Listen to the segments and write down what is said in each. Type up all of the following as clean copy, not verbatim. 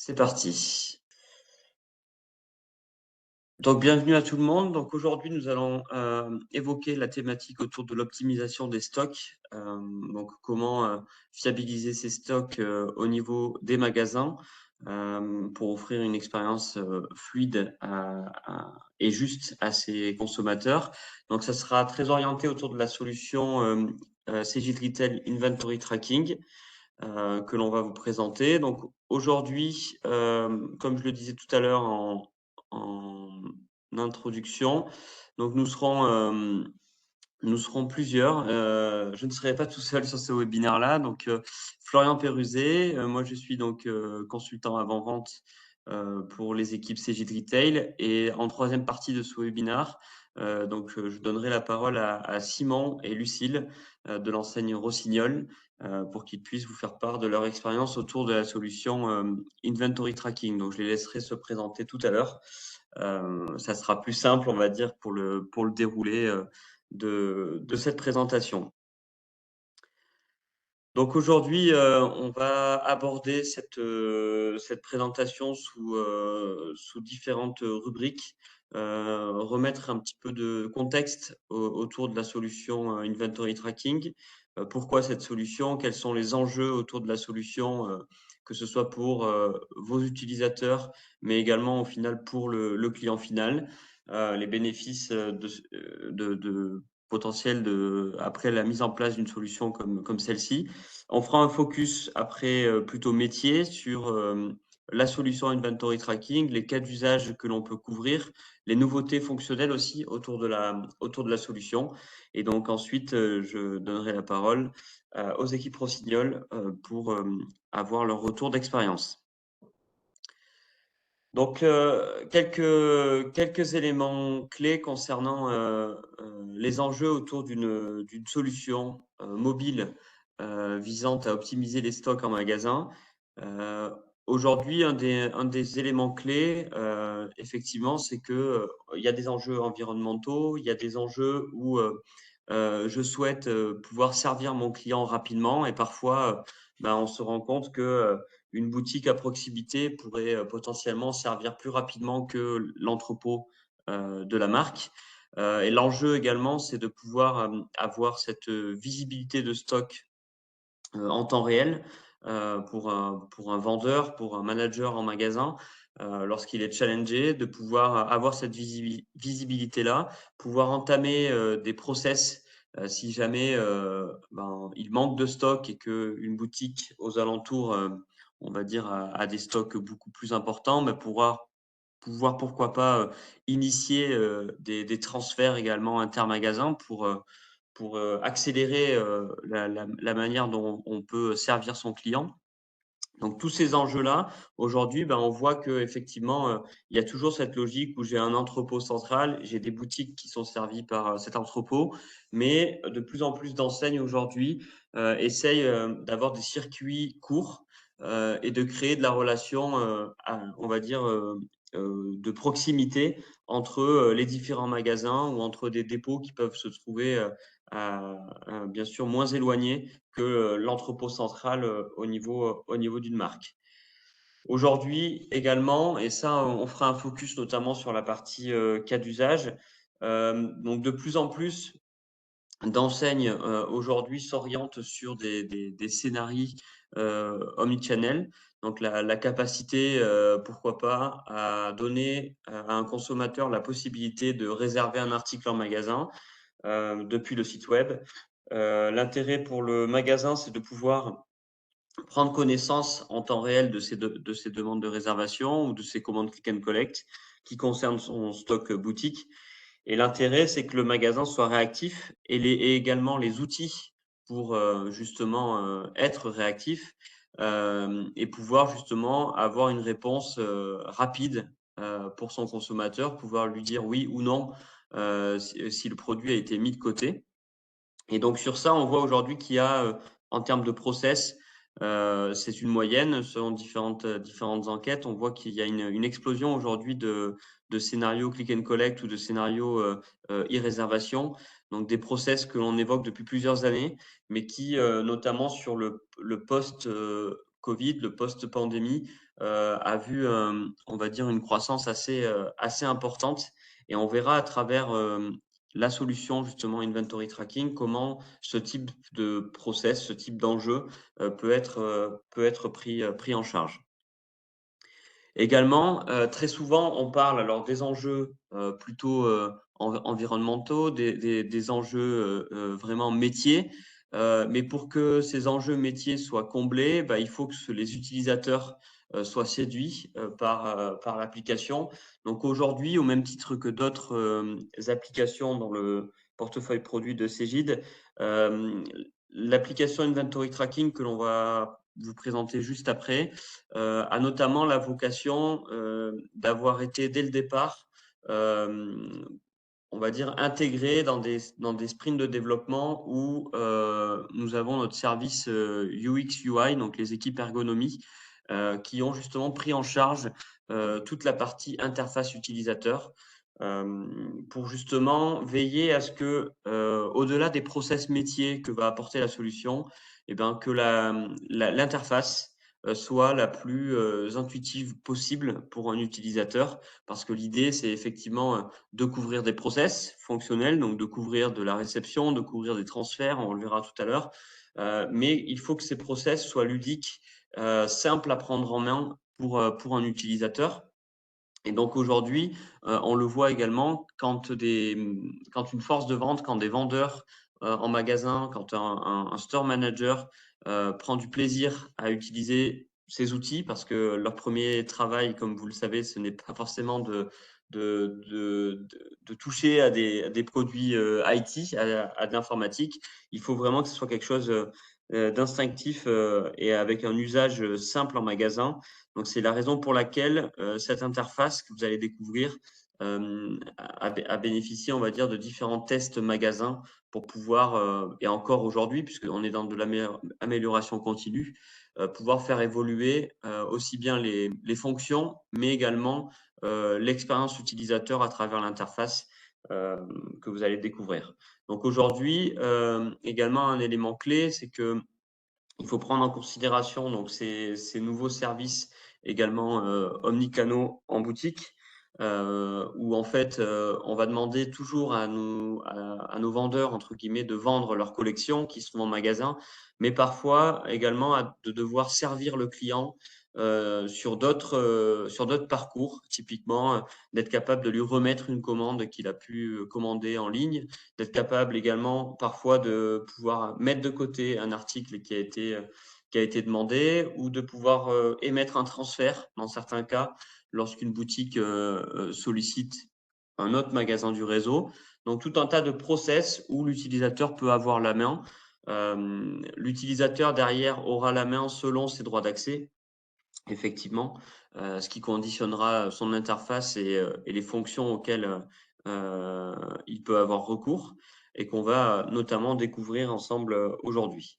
C'est parti. Donc, bienvenue à tout le monde. Donc, aujourd'hui, nous allons évoquer la thématique autour de l'optimisation des stocks. Donc, comment fiabiliser ces stocks au niveau des magasins pour offrir une expérience fluide et juste à ses consommateurs. Donc, ça sera très orienté autour de la solution Cegid Retail Inventory Tracking que l'on va vous présenter. Donc aujourd'hui, comme je le disais tout à l'heure en introduction, donc nous serons plusieurs. Je ne serai pas tout seul sur ce webinaire-là. Donc Florian Péruzet, moi je suis donc consultant avant-vente pour les équipes Cegid Retail. Et en troisième partie de ce webinaire, donc je donnerai la parole à Simon et Lucille de l'enseigne Rossignol pour qu'ils puissent vous faire part de leur expérience autour de la solution Inventory Tracking. Donc je les laisserai se présenter tout à l'heure. Ça sera plus simple, on va dire, pour le déroulé de cette présentation. Donc aujourd'hui, on va aborder cette présentation sous différentes rubriques, remettre un petit peu de contexte autour de la solution Inventory Tracking. Pourquoi cette solution? Quels sont les enjeux autour de la solution, que ce soit pour vos utilisateurs, mais également au final pour le client final. Les bénéfices potentiels après la mise en place d'une solution comme celle-ci. On fera un focus après plutôt métier sur la solution Inventory Tracking, les cas d'usage que l'on peut couvrir, les nouveautés fonctionnelles aussi autour de la solution. Et donc ensuite, je donnerai la parole aux équipes Rossignol pour avoir leur retour d'expérience. Donc, quelques éléments clés concernant les enjeux autour d'une solution mobile visant à optimiser les stocks en magasin. Aujourd'hui, un des éléments clés, effectivement, c'est que il y a des enjeux environnementaux, il y a des enjeux où je souhaite pouvoir servir mon client rapidement et parfois, on se rend compte que une boutique à proximité pourrait potentiellement servir plus rapidement que l'entrepôt de la marque. Et l'enjeu également, c'est de pouvoir avoir cette visibilité de stock en temps réel pour un vendeur, pour un manager en magasin, lorsqu'il est challengé, de pouvoir avoir cette visibilité-là, pouvoir entamer des process si jamais il manque de stock et qu'une boutique aux alentours, on va dire, a des stocks beaucoup plus importants, mais pouvoir pourquoi pas initier des transferts également intermagasins pour accélérer la manière dont on peut servir son client. Donc tous ces enjeux-là, aujourd'hui, on voit qu'effectivement, il y a toujours cette logique où j'ai un entrepôt central, j'ai des boutiques qui sont servies par cet entrepôt, mais de plus en plus d'enseignes aujourd'hui essayent d'avoir des circuits courts et de créer de la relation, on va dire, de proximité entre les différents magasins ou entre des dépôts qui peuvent se trouver bien sûr moins éloignés que l'entrepôt central au niveau d'une marque. Aujourd'hui également, et ça on fera un focus notamment sur la partie cas d'usage, donc de plus en plus d'enseignes aujourd'hui s'orientent sur des scénarios omnichannel. Donc la capacité, pourquoi pas, à donner à un consommateur la possibilité de réserver un article en magasin depuis le site web. L'intérêt pour le magasin, c'est de pouvoir prendre connaissance en temps réel de ces demandes de réservation ou de ces commandes click and collect qui concernent son stock boutique. Et l'intérêt, c'est que le magasin soit réactif et également les outils pour justement être réactif et pouvoir justement avoir une réponse rapide pour son consommateur, pouvoir lui dire oui ou non si le produit a été mis de côté. Et donc sur ça, on voit aujourd'hui qu'il y a, en termes de process, c'est une moyenne selon différentes enquêtes. On voit qu'il y a une explosion aujourd'hui de scénarios click and collect ou de scénarios e-réservation. Donc des process que l'on évoque depuis plusieurs années, mais qui, notamment sur le post post-Covid, le post-pandémie, a vu, on va dire, une croissance assez importante. Et on verra à travers la solution, justement, Inventory Tracking, comment ce type de process, ce type d'enjeu peut être pris en charge. Également, très souvent, on parle alors des enjeux plutôt environnementaux, des enjeux vraiment métiers. Mais pour que ces enjeux métiers soient comblés, bah, il faut que les utilisateurs soient séduits par l'application. Donc aujourd'hui, au même titre que d'autres applications dans le portefeuille produit de Cegid, l'application Inventory Tracking que l'on va vous présenter juste après a notamment la vocation d'avoir été dès le départ, on va dire, intégré dans des sprints de développement où nous avons notre service UX UI, donc les équipes ergonomie, qui ont justement pris en charge toute la partie interface utilisateur pour justement veiller à ce que, au-delà des process métiers que va apporter la solution, eh ben, que l'interface soit la plus intuitive possible pour un utilisateur. Parce que l'idée, c'est effectivement de couvrir des process fonctionnels, donc de couvrir de la réception, de couvrir des transferts, on le verra tout à l'heure. Mais il faut que ces process soient ludiques, simples à prendre en main pour un utilisateur. Et donc aujourd'hui, on le voit également quand une force de vente, quand des vendeurs en magasin, quand un store manager prend du plaisir à utiliser ces outils, parce que leur premier travail, comme vous le savez, ce n'est pas forcément de toucher à des produits IT, à de l'informatique. Il faut vraiment que ce soit quelque chose d'instinctif et avec un usage simple en magasin. Donc, c'est la raison pour laquelle cette interface que vous allez découvrir a bénéficié, on va dire, de différents tests magasins pour pouvoir, et encore aujourd'hui, puisqu'on est dans de l'amélioration continue, pouvoir faire évoluer aussi bien les fonctions, mais également l'expérience utilisateur à travers l'interface que vous allez découvrir. Donc aujourd'hui, également un élément clé, c'est que il faut prendre en considération donc ces nouveaux services également omnicanaux en boutique, où en fait on va demander toujours à nos vendeurs entre guillemets de vendre leurs collections qui sont en magasin, mais parfois également de devoir servir le client sur d'autres parcours, typiquement d'être capable de lui remettre une commande qu'il a pu commander en ligne, d'être capable également parfois de pouvoir mettre de côté un article qui a été demandé ou de pouvoir émettre un transfert dans certains cas lorsqu'une boutique sollicite un autre magasin du réseau. Donc tout un tas de process où l'utilisateur peut avoir la main. L'utilisateur derrière aura la main selon ses droits d'accès, effectivement, ce qui conditionnera son interface et les fonctions auxquelles il peut avoir recours et qu'on va notamment découvrir ensemble aujourd'hui.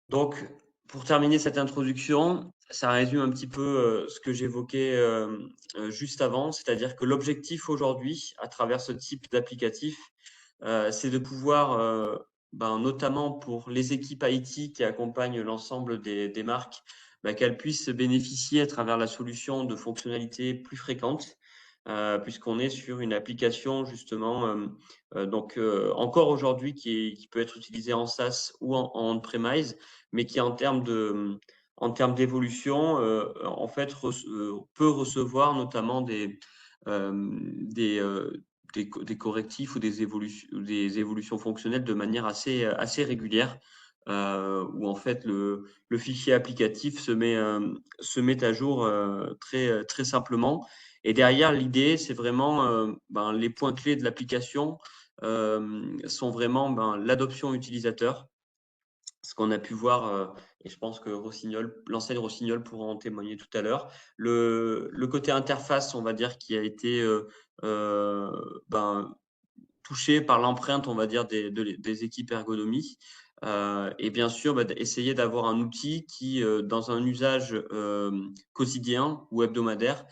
Donc, pour terminer cette introduction, ça résume un petit peu ce que j'évoquais juste avant, c'est-à-dire que l'objectif aujourd'hui, à travers ce type d'applicatif, c'est de pouvoir, notamment pour les équipes IT qui accompagnent l'ensemble des marques, qu'elles puissent bénéficier à travers la solution de fonctionnalités plus fréquentes, puisqu'on est sur une application justement, encore aujourd'hui qui peut être utilisée en SaaS ou en on-premise, mais qui en termes d'évolution, en fait, peut recevoir notamment des correctifs ou des évolutions fonctionnelles de manière assez régulière, où en fait le fichier applicatif se met à jour très simplement. Et derrière, l'idée, c'est vraiment les points clés de l'application sont vraiment l'adoption utilisateur, ce qu'on a pu voir, et je pense que l'enseigne Rossignol pourra en témoigner tout à l'heure. Le côté interface, on va dire, qui a été euh, ben, touché par l'empreinte, on va dire, des équipes ergonomie. Et bien sûr, essayer d'avoir un outil qui, dans un usage quotidien ou hebdomadaire,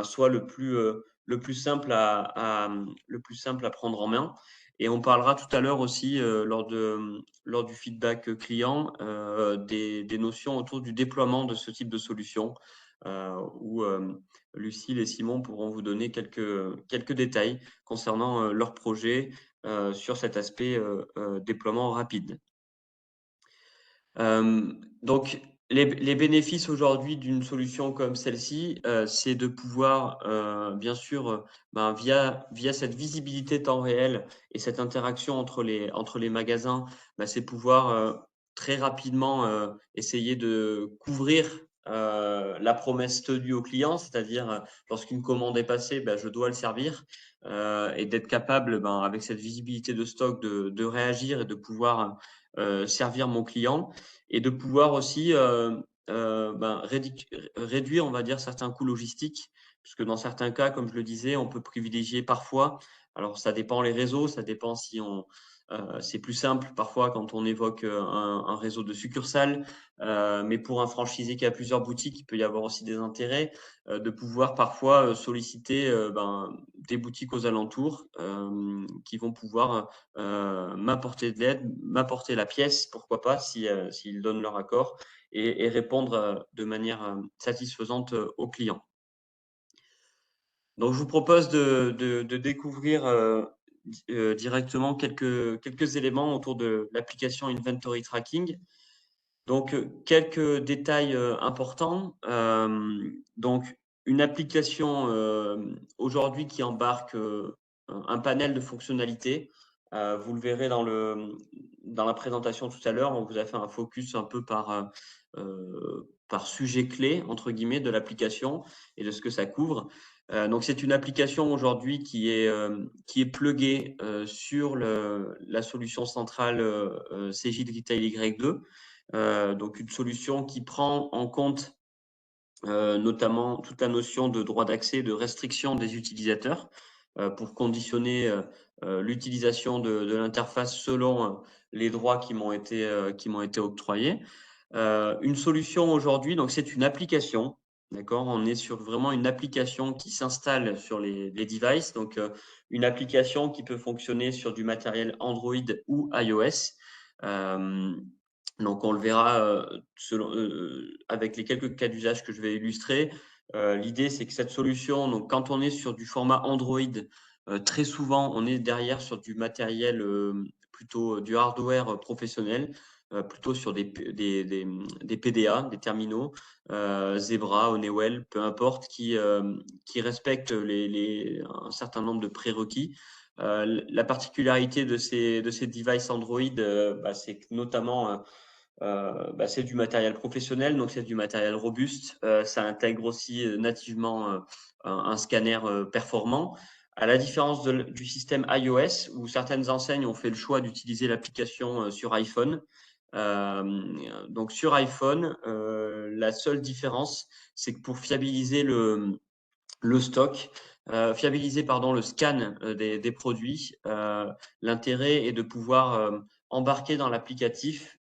soit le plus simple à prendre en main. Et on parlera tout à l'heure aussi, lors du feedback client, des notions autour du déploiement de ce type de solution, où Lucille et Simon pourront vous donner quelques détails concernant leur projet sur cet aspect déploiement rapide. Donc, les bénéfices aujourd'hui d'une solution comme celle-ci, c'est de pouvoir, bien sûr, via cette visibilité temps réel et cette interaction entre les magasins, c'est pouvoir très rapidement essayer de couvrir la promesse tenue au client, c'est-à-dire lorsqu'une commande est passée, je dois le servir, et d'être capable, avec cette visibilité de stock, de réagir et de pouvoir servir mon client, et de pouvoir aussi réduire, on va dire, certains coûts logistiques, puisque dans certains cas, comme je le disais, on peut privilégier parfois, alors ça dépend les réseaux, ça dépend si c'est plus simple parfois quand on évoque un réseau de succursales, mais pour un franchisé qui a plusieurs boutiques, il peut y avoir aussi des intérêts de pouvoir parfois solliciter des boutiques aux alentours qui vont pouvoir m'apporter de l'aide, m'apporter la pièce, pourquoi pas, s'ils donnent leur accord, et répondre de manière satisfaisante aux clients. Donc, je vous propose de découvrir directement quelques éléments autour de l'application Inventory Tracking. Donc, quelques détails importants. Donc, une application aujourd'hui qui embarque un panel de fonctionnalités. Vous le verrez dans la présentation tout à l'heure. On vous a fait un focus un peu par sujet clé, entre guillemets, de l'application et de ce que ça couvre. Donc, c'est une application aujourd'hui qui est pluguée sur la solution centrale CJ Retail Y2. Donc, une solution qui prend en compte notamment toute la notion de droit d'accès, de restriction des utilisateurs pour conditionner l'utilisation de l'interface selon les droits qui m'ont été octroyés. Une solution aujourd'hui, donc c'est une application, d'accord? On est sur vraiment une application qui s'installe sur les devices, donc une application qui peut fonctionner sur du matériel Android ou iOS. Donc, on le verra avec les quelques cas d'usage que je vais illustrer. L'idée, c'est que cette solution, donc, quand on est sur du format Android, très souvent, on est derrière sur du matériel, plutôt du hardware professionnel, plutôt sur des PDA, des terminaux, Zebra, Honeywell, peu importe, qui respectent un certain nombre de prérequis. La particularité de ces devices Android, c'est que notamment c'est du matériel professionnel, donc c'est du matériel robuste. Ça intègre aussi nativement un scanner performant. À la différence du système iOS, où certaines enseignes ont fait le choix d'utiliser l'application sur iPhone. Donc sur iPhone, la seule différence, c'est que pour fiabiliser le stock, fiabiliser le scan des produits. L'intérêt est de pouvoir embarquer dans l'applicatif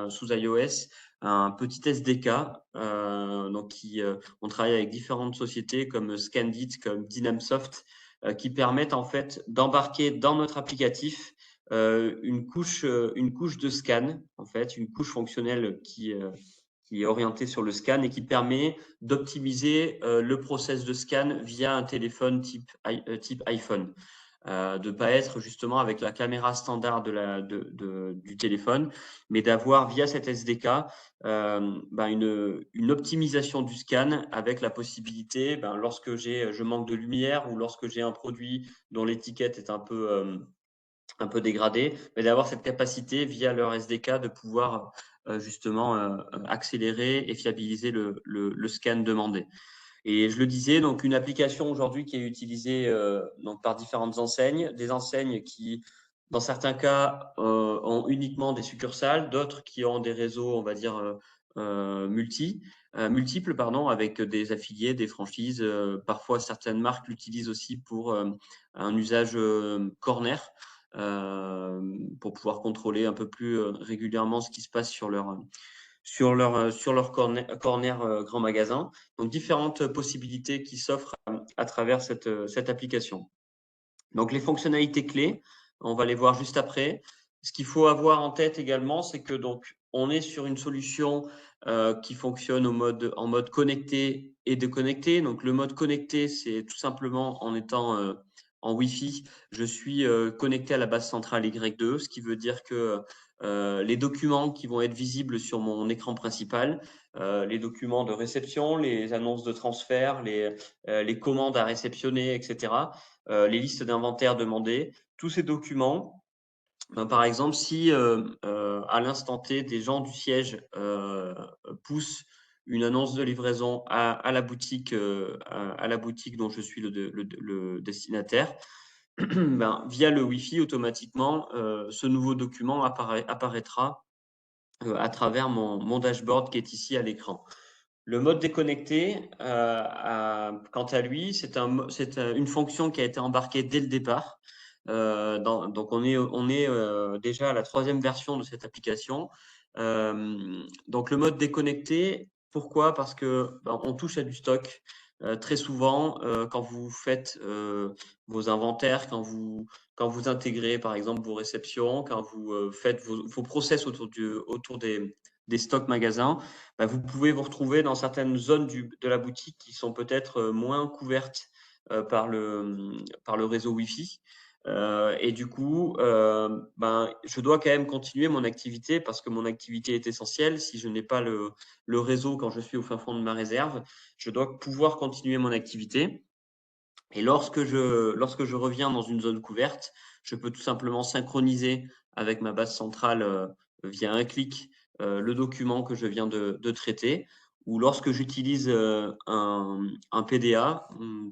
sous iOS un petit SDK. On travaille avec différentes sociétés comme Scandit, comme Dynamsoft, qui permettent en fait d'embarquer dans notre applicatif une couche de scan, en fait, une couche fonctionnelle qui est orienté sur le scan et qui permet d'optimiser le process de scan via un téléphone type iPhone. De ne pas être justement avec la caméra standard du téléphone, mais d'avoir via cet SDK une optimisation du scan avec la possibilité, lorsque je manque de lumière ou lorsque j'ai un produit dont l'étiquette est un peu dégradée, mais d'avoir cette capacité via leur SDK de pouvoir justement accélérer et fiabiliser le scan demandé. Et je le disais, donc une application aujourd'hui qui est utilisée donc par différentes enseignes, des enseignes qui, dans certains cas, ont uniquement des succursales, d'autres qui ont des réseaux, on va dire, multiples, avec des affiliés, des franchises. Parfois, certaines marques l'utilisent aussi pour un usage corner, pour pouvoir contrôler un peu plus régulièrement ce qui se passe sur leur corner grand magasin. Donc, différentes possibilités qui s'offrent à travers cette application. Donc, les fonctionnalités clés, On va les voir juste après. Ce qu'il faut avoir en tête également, c'est que donc on est sur une solution qui fonctionne en mode connecté et déconnecté. Donc le mode connecté, c'est tout simplement en étant en Wi-Fi, je suis connecté à la base centrale Y2, ce qui veut dire que les documents qui vont être visibles sur mon écran principal, les documents de réception, les annonces de transfert, les commandes à réceptionner, etc., les listes d'inventaire demandées, tous ces documents, ben, par exemple, si à l'instant T, des gens du siège poussent une annonce de livraison à la boutique dont je suis le destinataire, ben, via le Wi-Fi, automatiquement, ce nouveau document apparaîtra à travers mon dashboard qui est ici à l'écran. Le mode déconnecté, quant à lui, c'est une fonction qui a été embarquée dès le départ. Donc, on est déjà à la 3e version de cette application. Donc, le mode déconnecté, pourquoi? Parce que ben, on touche à du stock. Très souvent, quand vous faites vos inventaires, quand vous intégrez, par exemple, vos réceptions, quand vous faites vos process autour des stocks magasins, bah, vous pouvez vous retrouver dans certaines zones de la boutique qui sont peut-être moins couvertes par le réseau Wi-Fi. Et du coup, ben, je dois quand même continuer mon activité parce que mon activité est essentielle. Si je n'ai pas le réseau quand je suis au fin fond de ma réserve, je dois pouvoir continuer mon activité. Et lorsque je reviens dans une zone couverte, je peux tout simplement synchroniser avec ma base centrale via un clic le document que je viens de traiter. Ou lorsque j'utilise un PDA,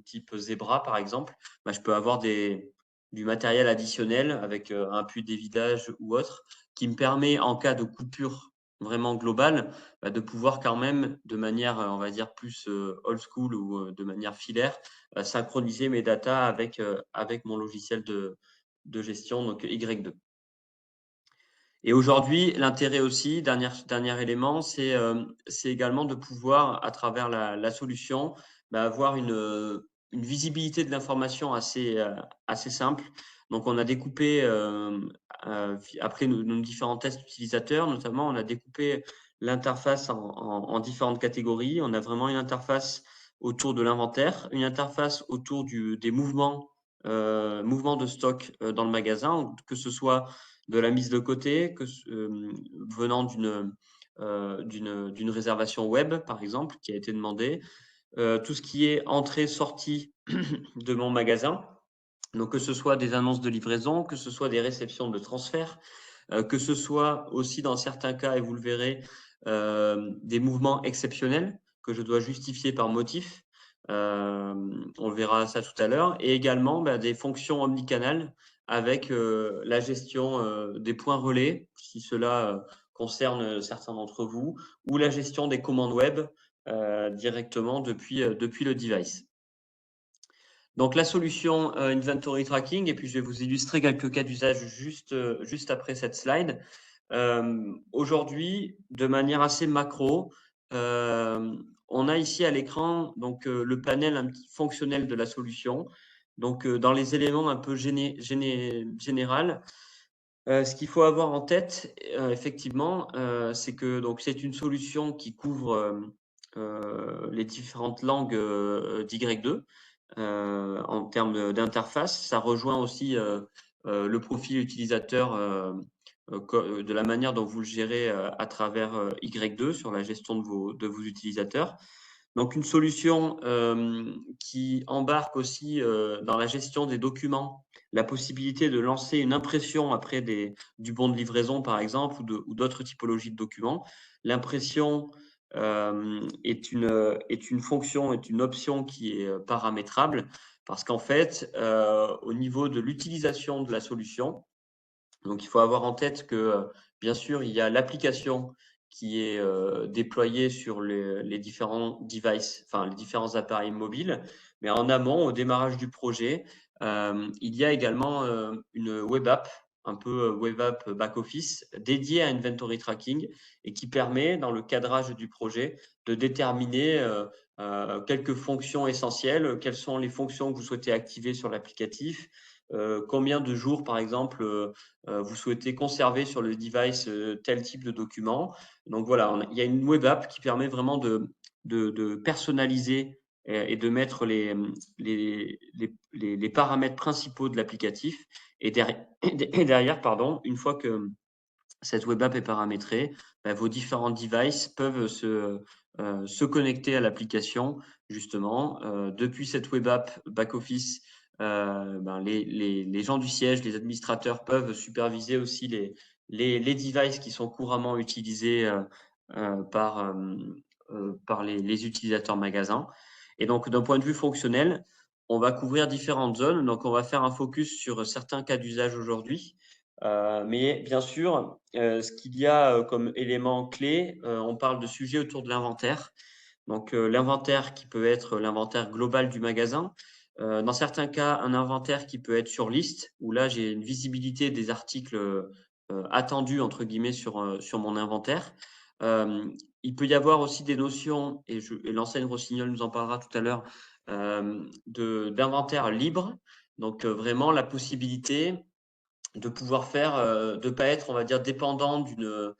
type Zebra par exemple, bah, je peux avoir du matériel additionnel avec un puits d'évidage ou autre qui me permet, en cas de coupure vraiment globale, bah, de pouvoir quand même, de manière, on va dire, plus old school ou de manière filaire, synchroniser mes datas avec mon logiciel de gestion, donc Y2. Et aujourd'hui, l'intérêt aussi, dernier élément, c'est également de pouvoir, à travers la solution, bah, avoir une visibilité de l'information assez simple. Donc, on a découpé, après nos différents tests utilisateurs, notamment, on a découpé l'interface en différentes catégories. On a vraiment une interface autour de l'inventaire, une interface autour des mouvements de stock dans le magasin, que ce soit de la mise de côté, venant d'une réservation web, par exemple, qui a été demandée, tout ce qui est entrée-sortie de mon magasin, donc que ce soit des annonces de livraison, que ce soit des réceptions de transfert, que ce soit aussi dans certains cas, et vous le verrez, des mouvements exceptionnels que je dois justifier par motif. On verra ça tout à l'heure. Et également des fonctions omnicanal avec la gestion des points relais, si cela concerne certains d'entre vous, ou la gestion des commandes web directement depuis le device. Donc la solution Inventory Tracking, et puis je vais vous illustrer quelques cas d'usage juste après cette slide. Aujourd'hui, de manière assez macro, on a ici à l'écran donc le panel un petit fonctionnel de la solution. Donc dans les éléments un peu général, ce qu'il faut avoir en tête, effectivement, c'est que donc c'est une solution qui couvre les différentes langues d'Y2 en termes d'interface. Ça rejoint aussi le profil utilisateur de la manière dont vous le gérez à travers Y2 sur la gestion de vos utilisateurs. Donc, une solution qui embarque aussi dans la gestion des documents la possibilité de lancer une impression après du bon de livraison, par exemple, ou d'autres typologies de documents. L'impression est une fonction, est une option qui est paramétrable parce qu'en fait, au niveau de l'utilisation de la solution, donc il faut avoir en tête que, bien sûr, il y a l'application qui est déployée sur les différents devices, enfin les différents appareils mobiles, mais en amont, au démarrage du projet, il y a également une web app, un peu web app back-office, dédiée à Inventory Tracking et qui permet, dans le cadrage du projet, de déterminer quelques fonctions essentielles, quelles sont les fonctions que vous souhaitez activer sur l'applicatif, combien de jours, par exemple, vous souhaitez conserver sur le device tel type de document. Donc voilà, il y a une web app qui permet vraiment de personnaliser et de mettre les paramètres principaux de l'applicatif. Et derrière, pardon, une fois que cette web app est paramétrée, vos différents devices peuvent se connecter à l'application, justement. Depuis cette web app back-office, les gens du siège, les administrateurs peuvent superviser aussi les devices qui sont couramment utilisés par les utilisateurs magasins. Et donc, d'un point de vue fonctionnel, on va couvrir différentes zones. Donc, on va faire un focus sur certains cas d'usage aujourd'hui. Mais bien sûr, ce qu'il y a comme élément clé, on parle de sujets autour de l'inventaire. Donc, l'inventaire qui peut être l'inventaire global du magasin. Dans certains cas, un inventaire qui peut être sur liste, où là, j'ai une visibilité des articles attendus, entre guillemets, sur mon inventaire. Il peut y avoir aussi des notions, et l'enseigne Rossignol nous en parlera tout à l'heure, d'inventaire libre. Donc, vraiment la possibilité de pouvoir faire, de pas être, on va dire, dépendant d'une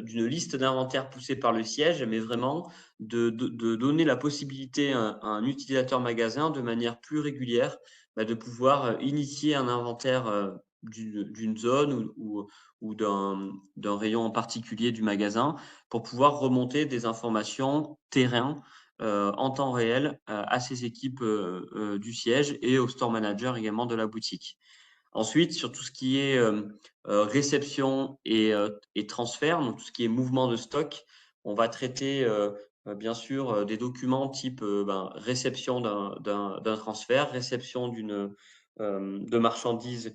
liste d'inventaire poussée par le siège, mais vraiment de donner la possibilité à un utilisateur magasin de manière plus régulière de pouvoir initier un inventaire d'une zone ou d'un rayon en particulier du magasin pour pouvoir remonter des informations terrain en temps réel à ses équipes du siège et au store manager également de la boutique. Ensuite, sur tout ce qui est réception et transfert, donc tout ce qui est mouvement de stock, on va traiter bien sûr des documents type réception d'un transfert, réception de marchandises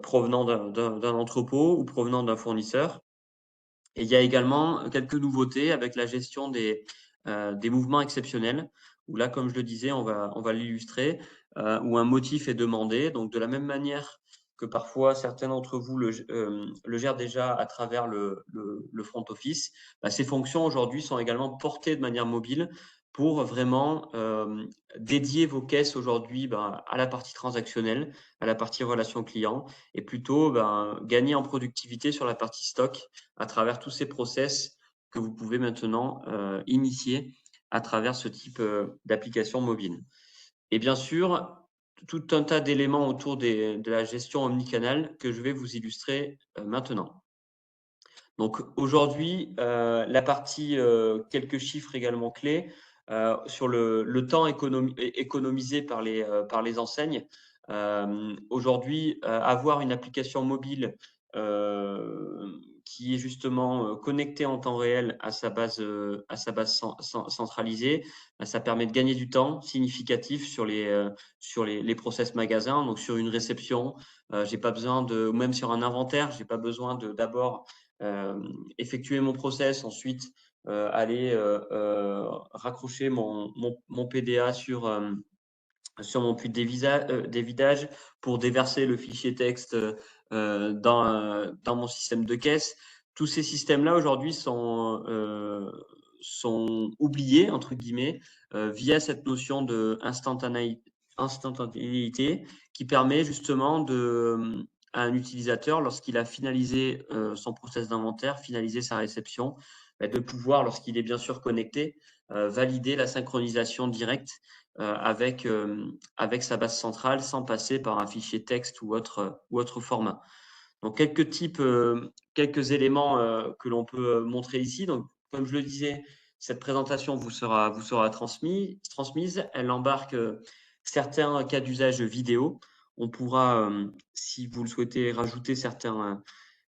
provenant d'un entrepôt ou provenant d'un fournisseur. Et il y a également quelques nouveautés avec la gestion des mouvements exceptionnels, où là, comme je le disais, on va l'illustrer, où un motif est demandé. Donc, de la même manière que parfois certains d'entre vous le gèrent déjà à travers le front office, ces fonctions aujourd'hui sont également portées de manière mobile pour vraiment dédier vos caisses aujourd'hui à la partie transactionnelle, à la partie relation client, et plutôt gagner en productivité sur la partie stock à travers tous ces process que vous pouvez maintenant initier à travers ce type d'application mobile. Et bien sûr, tout un tas d'éléments autour de la gestion omnicanal que je vais vous illustrer maintenant. Donc aujourd'hui, la partie, quelques chiffres également clés sur le temps économisé par les enseignes. Aujourd'hui, avoir une application mobile qui est justement connectée en temps réel à sa base centralisée, ça permet de gagner du temps significatif sur les process magasins. Donc sur une réception, j'ai pas besoin de, ou même sur un inventaire, j'ai pas besoin d'abord effectuer mon process, ensuite aller raccrocher mon PDA sur mon puits de dévidage pour déverser le fichier texte dans mon système de caisse. Tous ces systèmes-là aujourd'hui sont oubliés, entre guillemets, via cette notion de instantanéité qui permet justement à un utilisateur, lorsqu'il a finalisé son process d'inventaire, finalisé sa réception, de pouvoir, lorsqu'il est bien sûr connecté, valider la synchronisation directe avec sa base centrale sans passer par un fichier texte ou autre format. Donc, quelques éléments que l'on peut montrer ici. Donc, comme je le disais, cette présentation vous sera transmise. Elle embarque certains cas d'usage vidéo. On pourra, si vous le souhaitez, rajouter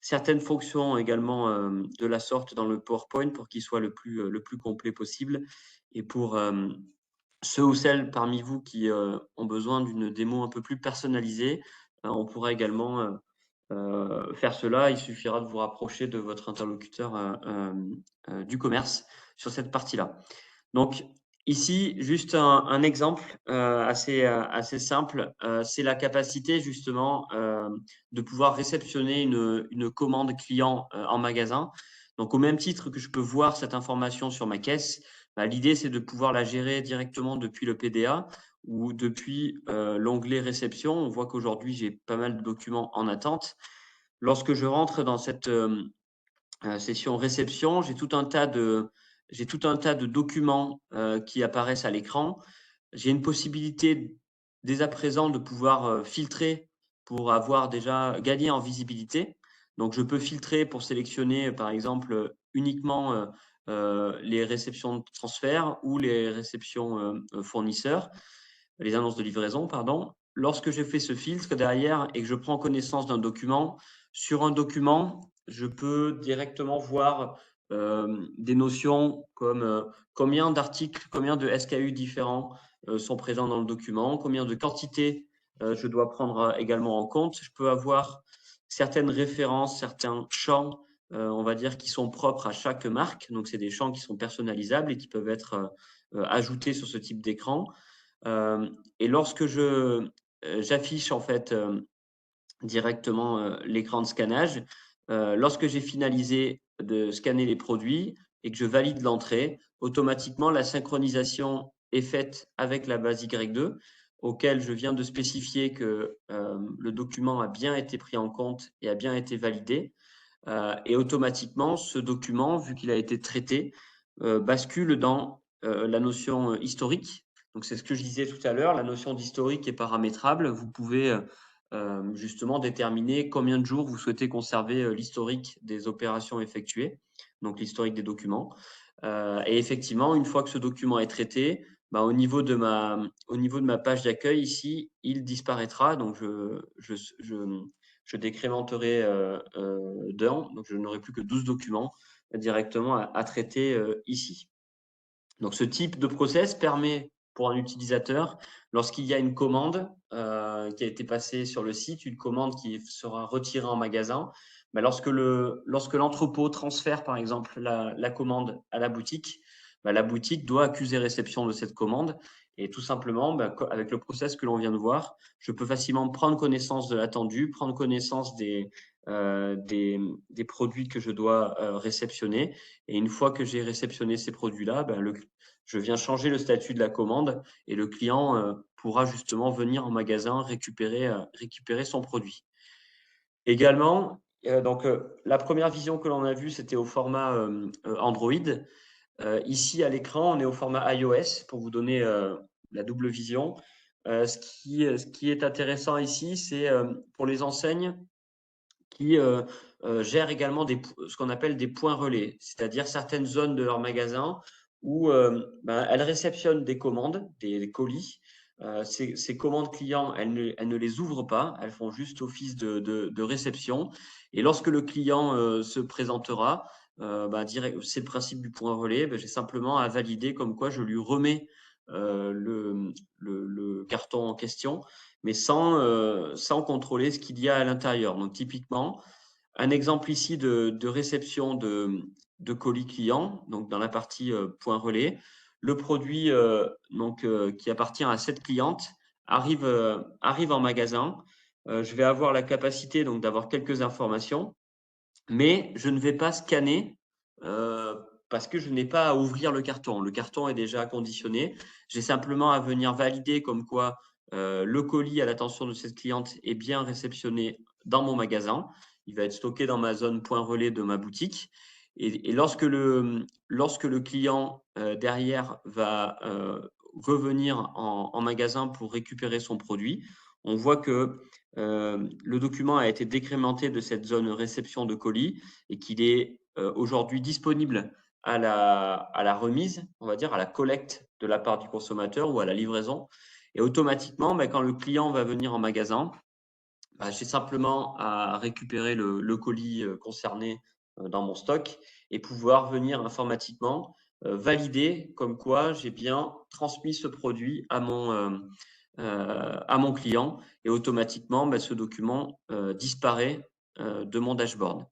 certaines fonctions également de la sorte dans le PowerPoint pour qu'il soit le plus complet possible. Et pour ceux ou celles parmi vous qui ont besoin d'une démo un peu plus personnalisée, on pourra également faire cela. Il suffira de vous rapprocher de votre interlocuteur du commerce sur cette partie-là. Donc, ici, juste un exemple assez simple, c'est la capacité justement de pouvoir réceptionner une commande client en magasin. Donc, au même titre que je peux voir cette information sur ma caisse, l'idée, c'est de pouvoir la gérer directement depuis le PDA ou depuis l'onglet réception, on voit qu'aujourd'hui, j'ai pas mal de documents en attente. Lorsque je rentre dans cette session réception, j'ai tout un tas de documents qui apparaissent à l'écran. J'ai une possibilité dès à présent de pouvoir filtrer pour avoir déjà gagné en visibilité. Donc, je peux filtrer pour sélectionner, par exemple, uniquement les réceptions de transfert ou les réceptions fournisseurs, les annonces de livraison, pardon. Lorsque je fais ce filtre derrière et que je prends connaissance d'un document, sur un document, je peux directement voir des notions comme combien d'articles, combien de SKU différents sont présents dans le document, combien de quantités je dois prendre également en compte. Je peux avoir certaines références, certains champs, on va dire, qui sont propres à chaque marque. Donc, c'est des champs qui sont personnalisables et qui peuvent être ajoutés sur ce type d'écran. Et lorsque j'affiche en fait directement l'écran de scannage, lorsque j'ai finalisé de scanner les produits et que je valide l'entrée, automatiquement la synchronisation est faite avec la base Y2 auquel je viens de spécifier que le document a bien été pris en compte et a bien été validé. Et automatiquement, ce document, vu qu'il a été traité, bascule dans la notion historique. Donc, c'est ce que je disais tout à l'heure, la notion d'historique est paramétrable. Vous pouvez justement déterminer combien de jours vous souhaitez conserver l'historique des opérations effectuées, donc l'historique des documents. Et effectivement, une fois que ce document est traité, bah, au niveau de ma page d'accueil ici, il disparaîtra. Donc, je décrémenterai d'un, donc je n'aurai plus que 12 documents directement à traiter ici. Donc, ce type de process permet pour un utilisateur, lorsqu'il y a une commande qui a été passée sur le site, une commande qui sera retirée en magasin, bah, lorsque l'entrepôt transfère par exemple la commande à la boutique, bah, la boutique doit accuser réception de cette commande. Et tout simplement, bah, avec le process que l'on vient de voir, je peux facilement prendre connaissance de l'attendu, prendre connaissance des produits que je dois réceptionner. Et une fois que j'ai réceptionné ces produits-là, bah, je viens changer le statut de la commande et le client pourra justement venir en magasin récupérer son produit. Également, donc la première vision que l'on a vue, c'était au format Android. Ici, à l'écran, on est au format iOS pour vous donner la double vision. Ce qui est intéressant ici, c'est pour les enseignes qui gèrent également ce qu'on appelle des points relais, c'est-à-dire certaines zones de leur magasin où elles réceptionnent des commandes, des colis. Ces commandes clients, elles ne les ouvrent pas, elles font juste office de réception. Et lorsque le client se présentera, c'est le principe du point relais, j'ai simplement à valider comme quoi je lui remets le carton en question, mais sans contrôler ce qu'il y a à l'intérieur. Donc, typiquement, un exemple ici de réception de colis client, donc dans la partie point relais. Le produit qui appartient à cette cliente arrive en magasin. Je vais avoir la capacité donc d'avoir quelques informations, mais je ne vais pas scanner euh, parce que je n'ai pas à ouvrir le carton. Le carton est déjà conditionné. J'ai simplement à venir valider comme quoi le colis à l'attention de cette cliente est bien réceptionné dans mon magasin. Il va être stocké dans ma zone point relais de ma boutique. Et lorsque le client derrière va revenir en magasin pour récupérer son produit, on voit que le document a été décrémenté de cette zone réception de colis et qu'il est aujourd'hui disponible à la remise, on va dire, à la collecte de la part du consommateur ou à la livraison. Et automatiquement, quand le client va venir en magasin, j'ai simplement à récupérer le colis concerné dans mon stock et pouvoir venir informatiquement valider comme quoi j'ai bien transmis ce produit à mon client et automatiquement, ce document disparaît de mon dashboard.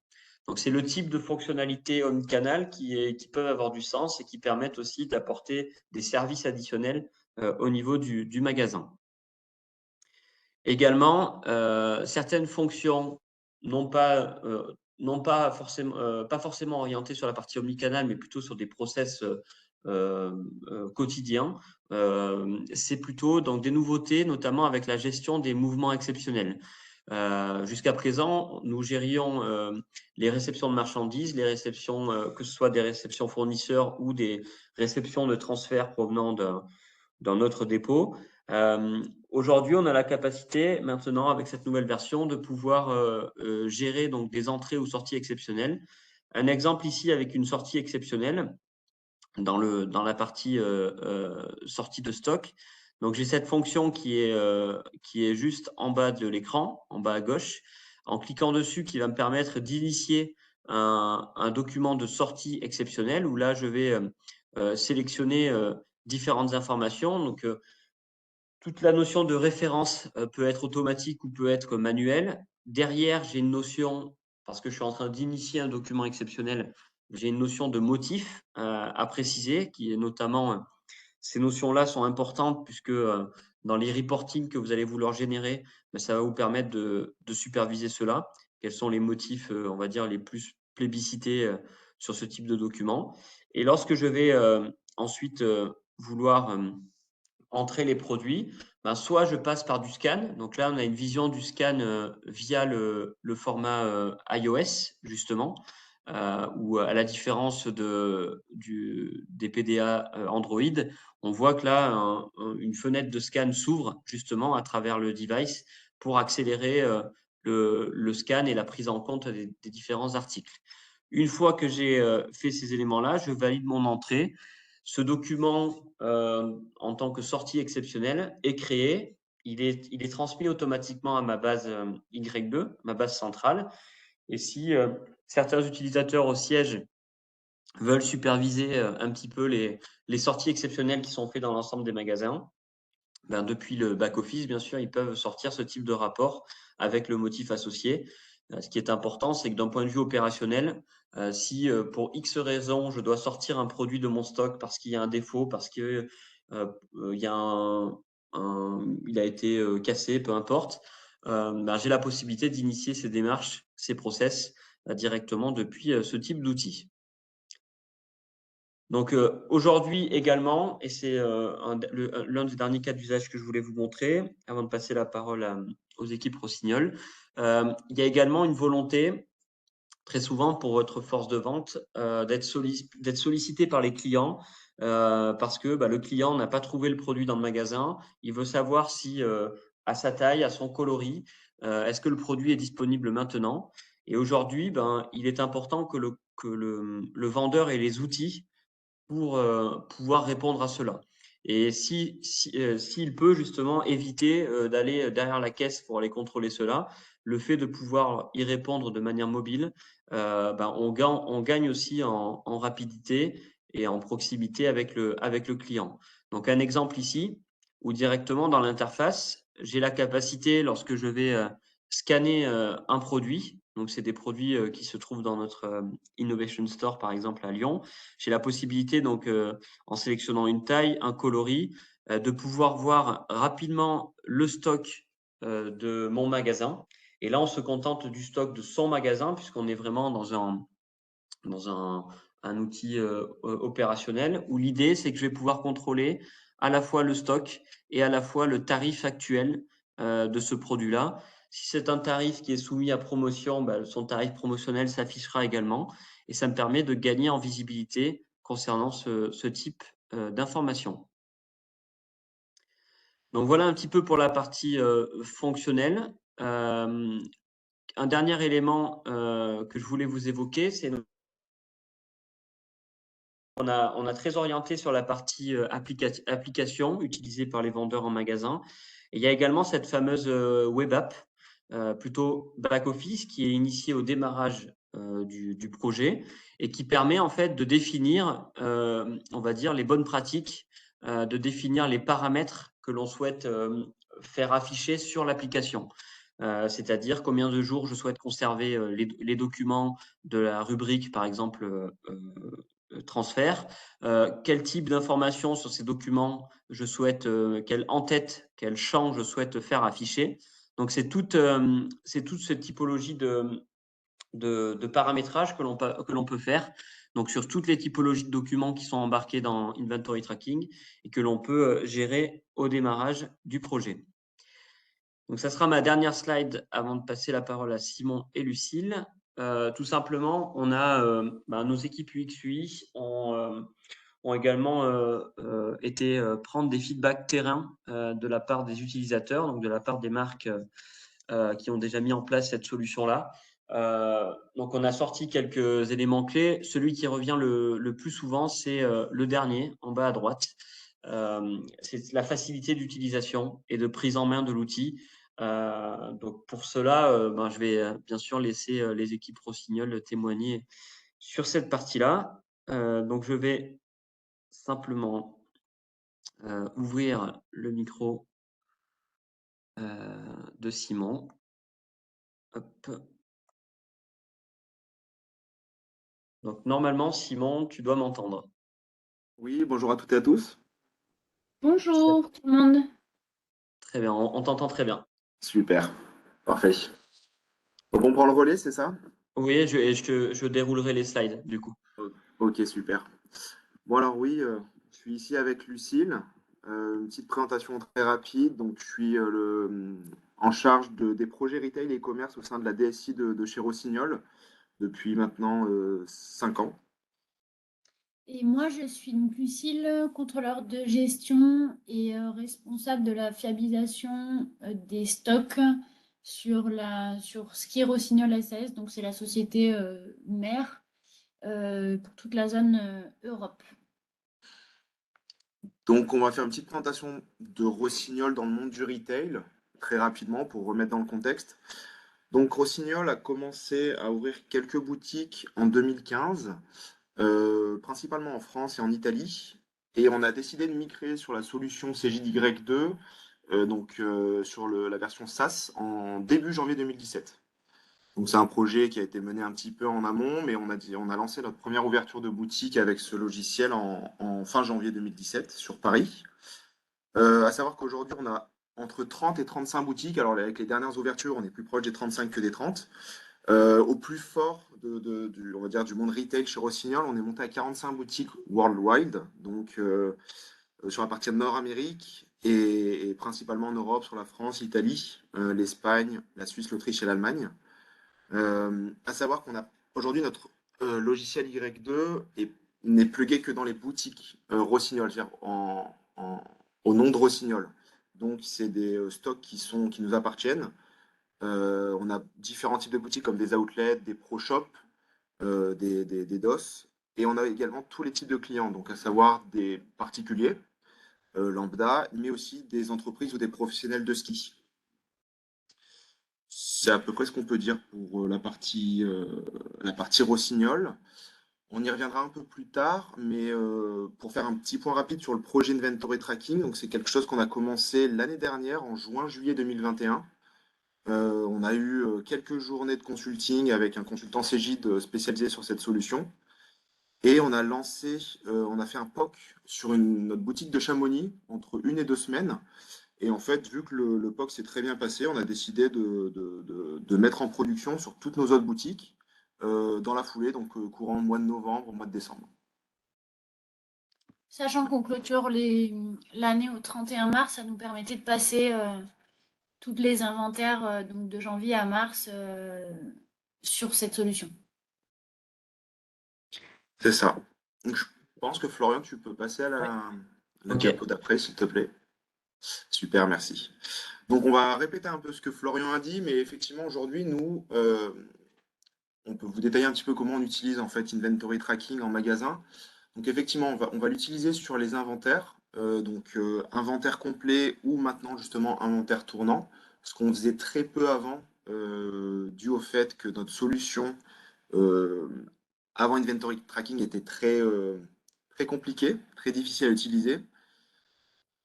Donc, c'est le type de fonctionnalité omnicanal qui peuvent avoir du sens et qui permettent aussi d'apporter des services additionnels au niveau du magasin. Également, certaines fonctions non pas forcément orientées sur la partie omnicanal, mais plutôt sur des process quotidien. C'est plutôt donc des nouveautés, notamment avec la gestion des mouvements exceptionnels. Jusqu'à présent, nous gérions les réceptions de marchandises, les réceptions, que ce soit des réceptions fournisseurs ou des réceptions de transferts provenant d'un autre dépôt. Aujourd'hui, on a la capacité maintenant, avec cette nouvelle version, de pouvoir gérer donc des entrées ou sorties exceptionnelles. Un exemple ici avec une sortie exceptionnelle dans la partie sortie de stock. Donc, j'ai cette fonction qui est juste en bas de l'écran, en bas à gauche, en cliquant dessus, qui va me permettre d'initier un document de sortie exceptionnelle où là, je vais sélectionner différentes informations. Donc, toute la notion de référence peut être automatique ou peut être manuelle. Derrière, j'ai une notion, parce que je suis en train d'initier un document exceptionnel, j'ai une notion de motif à préciser, qui est notamment, ces notions-là sont importantes puisque dans les reporting que vous allez vouloir générer, ben, ça va vous permettre de superviser cela. Quels sont les motifs, on va dire, les plus plébiscités sur ce type de document. Et lorsque je vais ensuite vouloir entrer les produits, ben, soit je passe par du scan. Donc là, on a une vision du scan via le format iOS, justement, où à la différence des PDA Android, on voit que là, une fenêtre de scan s'ouvre justement à travers le device pour accélérer le scan et la prise en compte des différents articles. Une fois que j'ai fait ces éléments-là, je valide mon entrée. Ce document, en tant que sortie exceptionnelle, est créé. Il est transmis automatiquement à ma base Y2, ma base centrale. Et si certains utilisateurs au siège veulent superviser un petit peu les sorties exceptionnelles qui sont faites dans l'ensemble des magasins, ben, depuis le back-office, bien sûr, ils peuvent sortir ce type de rapport avec le motif associé. Ce qui est important, c'est que d'un point de vue opérationnel, si pour X raison, je dois sortir un produit de mon stock parce qu'il y a un défaut, parce que il y a il a été cassé, peu importe, ben, j'ai la possibilité d'initier ces démarches, ces process directement depuis ce type d'outil. Donc aujourd'hui également, et c'est l'un des derniers cas d'usage que je voulais vous montrer avant de passer la parole aux équipes Rossignol, il y a également une volonté très souvent pour votre force de vente d'être sollicité par les clients parce que bah, le client n'a pas trouvé le produit dans le magasin, il veut savoir si à sa taille, à son coloris, est-ce que le produit est disponible maintenant. Et aujourd'hui, ben, il est important que le vendeur ait les outils pour pouvoir répondre à cela. Et s'il peut justement éviter d'aller derrière la caisse pour aller contrôler cela, le fait de pouvoir y répondre de manière mobile, ben on gagne aussi en rapidité et en proximité avec le client. Donc un exemple ici, où directement dans l'interface, j'ai la capacité, lorsque je vais scanner un produit, donc c'est des produits qui se trouvent dans notre Innovation Store, par exemple à Lyon, j'ai la possibilité, donc, en sélectionnant une taille, un coloris, de pouvoir voir rapidement le stock de mon magasin. Et là, on se contente du stock de son magasin, puisqu'on est vraiment dans un outil opérationnel, où l'idée, c'est que je vais pouvoir contrôler à la fois le stock et à la fois le tarif actuel de ce produit-là. Si c'est un tarif qui est soumis à promotion, ben, son tarif promotionnel s'affichera également et ça me permet de gagner en visibilité concernant ce type d'information. Donc voilà un petit peu pour la partie fonctionnelle. Un dernier élément que je voulais vous évoquer, c'est on a très orienté sur la partie application utilisée par les vendeurs en magasin. Et il y a également cette fameuse web app, plutôt back-office, qui est initiée au démarrage du projet et qui permet en fait de définir, on va dire, les bonnes pratiques, de définir les paramètres que l'on souhaite faire afficher sur l'application. C'est-à-dire combien de jours je souhaite conserver les documents de la rubrique, par exemple, transfert, quel type d'informations sur ces documents je souhaite, quel en-tête, quel champ je souhaite faire afficher. Donc, c'est toute cette typologie de paramétrage que l'on peut faire donc sur toutes les typologies de documents qui sont embarqués dans Inventory Tracking et que l'on peut gérer au démarrage du projet. Donc, ça sera ma dernière slide avant de passer la parole à Simon et Lucille. Tout simplement, on a nos équipes UX/UI ont également été prendre des feedbacks terrain de la part des utilisateurs, donc de la part des marques qui ont déjà mis en place cette solution-là. Donc, on a sorti quelques éléments clés. Celui qui revient le plus souvent, c'est le dernier, en bas à droite. C'est la facilité d'utilisation et de prise en main de l'outil. Donc, pour cela, je vais bien sûr laisser les équipes Rossignol témoigner sur cette partie-là. Donc, je vais simplement ouvrir le micro de Simon. Hop. Donc, normalement, Simon, tu dois m'entendre. Oui, bonjour à toutes et à tous. Bonjour tout le monde. Très bien, on t'entend très bien. Super, parfait. Donc on prend le relais, c'est ça? Oui, je déroulerai les slides du coup. Ok, super. Bon alors oui, je suis ici avec Lucille. Une petite présentation très rapide. Donc je suis en charge des projets retail et e-commerce au sein de la DSI de chez Rossignol depuis maintenant 5 ans. Et moi, je suis donc Lucille, contrôleur de gestion et responsable de la fiabilisation des stocks sur Ski Rossignol SAS. Donc, c'est la société mère pour toute la zone Europe. Donc on va faire une petite présentation de Rossignol dans le monde du retail, très rapidement pour remettre dans le contexte. Donc Rossignol a commencé à ouvrir quelques boutiques en 2015. Principalement en France et en Italie. Et on a décidé de migrer sur la solution CJY2, sur la version SaaS, en début janvier 2017. Donc c'est un projet qui a été mené un petit peu en amont, mais on a lancé notre première ouverture de boutique avec ce logiciel en fin janvier 2017 sur Paris. À savoir qu'aujourd'hui, on a entre 30 et 35 boutiques. Alors avec les dernières ouvertures, on est plus proche des 35 que des 30. Au plus fort on va dire, du monde retail chez Rossignol, on est monté à 45 boutiques worldwide, donc sur la partie Nord-Amérique et principalement en Europe, sur la France, l'Italie, l'Espagne, la Suisse, l'Autriche et l'Allemagne. À savoir qu'on a aujourd'hui notre logiciel Y2 n'est plugué que dans les boutiques Rossignol, c'est-à-dire au nom de Rossignol. Donc c'est des stocks qui nous appartiennent. On a différents types de boutiques comme des outlets, des pro shops, des DOS. Et on a également tous les types de clients, donc à savoir des particuliers, lambda, mais aussi des entreprises ou des professionnels de ski. C'est à peu près ce qu'on peut dire pour la partie Rossignol. On y reviendra un peu plus tard, mais pour faire un petit point rapide sur le projet Inventory Tracking, donc c'est quelque chose qu'on a commencé l'année dernière, en juin-juillet 2021. On a eu quelques journées de consulting avec un consultant Cégide spécialisé sur cette solution. Et on a fait un POC sur notre boutique de Chamonix entre 1 et 2 semaines. Et en fait, vu que le POC s'est très bien passé, on a décidé de mettre en production sur toutes nos autres boutiques dans la foulée, donc courant mois de novembre, mois de décembre. Sachant qu'on clôture l'année au 31 mars, ça nous permettait de passer tous les inventaires donc de janvier à mars sur cette solution. C'est ça. Donc, je pense que Florian, tu peux passer à Ouais. la Ok. diapo d'après, s'il te plaît. Super, merci. Donc on va répéter un peu ce que Florian a dit, mais effectivement aujourd'hui, nous, on peut vous détailler un petit peu comment on utilise en fait Inventory Tracking en magasin. Donc effectivement, on va l'utiliser sur les inventaires, inventaire complet ou maintenant justement inventaire tournant, ce qu'on faisait très peu avant, dû au fait que notre solution euh, avant Inventory Tracking était très compliquée, très difficile à utiliser.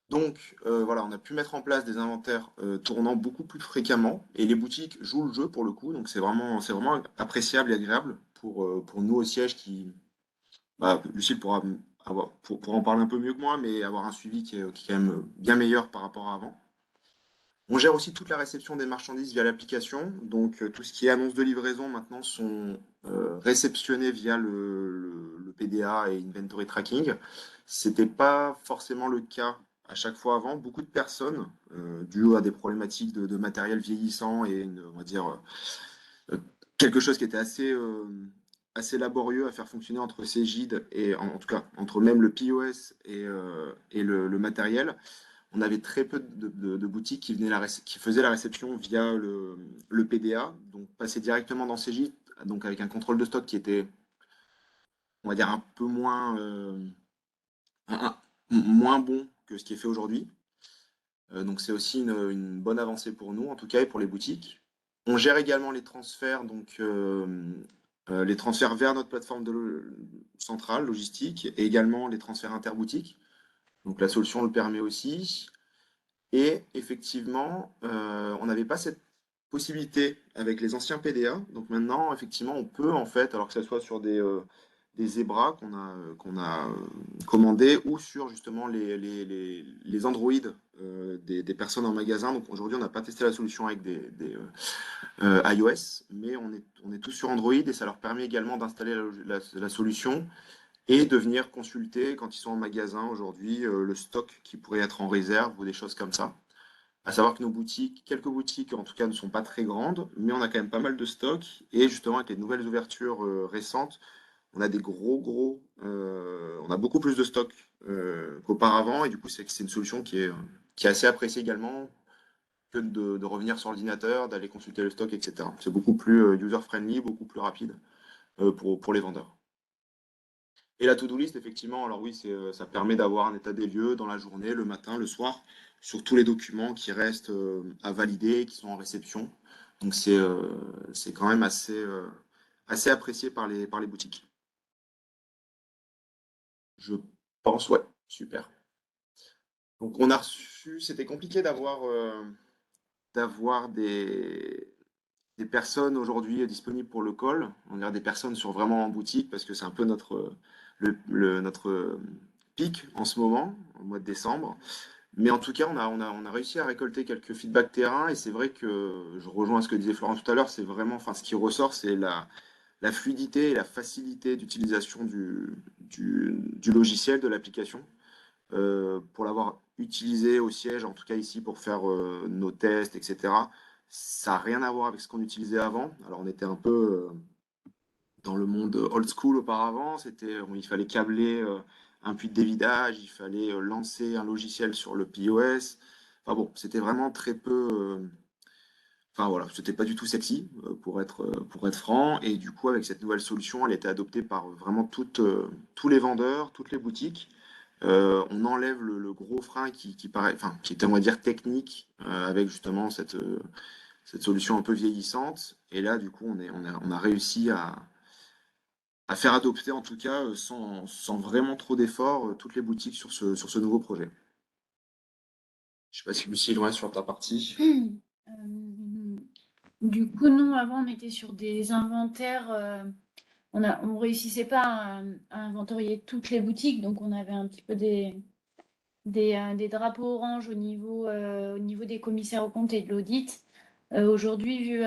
Donc voilà, on a pu mettre en place des inventaires tournant beaucoup plus fréquemment et les boutiques jouent le jeu pour le coup, donc c'est vraiment appréciable et agréable pour nous au siège Lucille pourra en parler un peu mieux que moi, mais avoir un suivi qui est quand même bien meilleur par rapport à avant. On gère aussi toute la réception des marchandises via l'application. Donc, tout ce qui est annonce de livraison maintenant sont réceptionnés via le PDA et Inventory Tracking. C'était pas forcément le cas à chaque fois avant. Beaucoup de personnes, dues à des problématiques de matériel vieillissant et on va dire euh, quelque chose qui était assez laborieux à faire fonctionner entre Cegid et en tout cas entre même le POS et le matériel. On avait très peu de boutiques qui faisaient la réception via le PDA, donc passer directement dans Cegid, donc avec un contrôle de stock qui était, on va dire, un peu moins bon que ce qui est fait aujourd'hui. Donc c'est aussi une bonne avancée pour nous, en tout cas, et pour les boutiques. On gère également les transferts, donc les transferts vers notre plateforme centrale logistique et également les transferts interboutiques. Donc la solution le permet aussi. Et effectivement, on n'avait pas cette possibilité avec les anciens PDA. Donc maintenant, effectivement, on peut en fait, alors que ce soit sur des Zebra qu'on a commandés ou sur justement les Android des personnes en magasin. Donc aujourd'hui, on n'a pas testé la solution avec des iOS, mais on est tous sur Android et ça leur permet également d'installer la solution et de venir consulter quand ils sont en magasin aujourd'hui le stock qui pourrait être en réserve ou des choses comme ça. À savoir que nos boutiques, quelques boutiques en tout cas ne sont pas très grandes, mais on a quand même pas mal de stocks. Et justement, avec les nouvelles ouvertures récentes, on a des on a beaucoup plus de stocks qu'auparavant. Et du coup, c'est une solution qui est assez appréciée également que de revenir sur l'ordinateur, d'aller consulter le stock, etc. C'est beaucoup plus user-friendly, beaucoup plus rapide pour les vendeurs. Et la to-do list, effectivement, alors oui, ça permet d'avoir un état des lieux dans la journée, le matin, le soir, sur tous les documents qui restent à valider, qui sont en réception. Donc c'est quand même assez apprécié par les boutiques. Je pense, ouais, super. Donc on a reçu, c'était compliqué d'avoir des personnes aujourd'hui disponibles pour le call. On a des personnes sur vraiment en boutique parce que c'est un peu notre pic en ce moment, au mois de décembre. Mais en tout cas, on a réussi à récolter quelques feedbacks terrain et c'est vrai que je rejoins ce que disait Florent tout à l'heure, c'est vraiment, enfin, ce qui ressort, c'est la fluidité et la facilité d'utilisation du logiciel, de l'application. Pour l'avoir utilisé au siège, en tout cas ici pour faire nos tests, etc., ça n'a rien à voir avec ce qu'on utilisait avant. Alors on était un peu dans le monde old school auparavant, il fallait câbler un puits de dévidage, il fallait lancer un logiciel sur le POS. Enfin bon, c'était vraiment très peu. Enfin voilà, c'était pas du tout sexy pour être franc. Et du coup, avec cette nouvelle solution, elle était adoptée par vraiment tous les vendeurs, toutes les boutiques. On enlève le gros frein qui paraît, enfin, qui était, on va dire, technique, avec justement cette solution un peu vieillissante. Et là, du coup, on a réussi à faire adopter, en tout cas, sans vraiment trop d'efforts, toutes les boutiques sur ce nouveau projet. Je sais pas si Lucie est loin sur ta partie. Du coup, nous, avant, on était sur des inventaires. On réussissait pas à inventorier toutes les boutiques, donc on avait un petit peu des drapeaux orange au niveau des commissaires aux comptes et de l'audit. Aujourd'hui,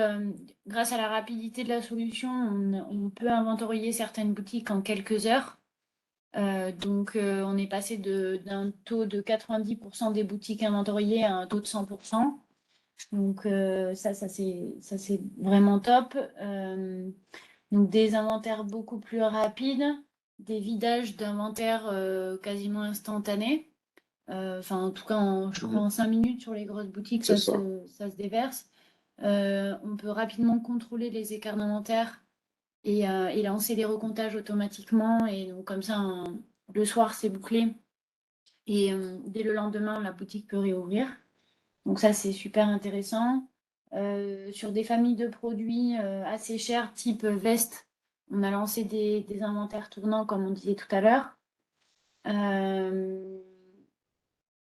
grâce à la rapidité de la solution, on peut inventorier certaines boutiques en quelques heures. Donc, on est passé d'un taux de 90% des boutiques inventoriées à un taux de 100%. Donc, ça c'est vraiment top. Donc, des inventaires beaucoup plus rapides, des vidages d'inventaire quasiment instantanés. Enfin, en tout cas, je crois en 5 minutes sur les grosses boutiques, C'est ça ça. se déverse. On peut rapidement contrôler les écarts d'inventaire et lancer les recomptages automatiquement. Et donc, comme ça, le soir, c'est bouclé. Et dès le lendemain, la boutique peut réouvrir. Donc ça, c'est super intéressant. Sur des familles de produits assez chers, type veste, on a lancé des inventaires tournants, comme on disait tout à l'heure.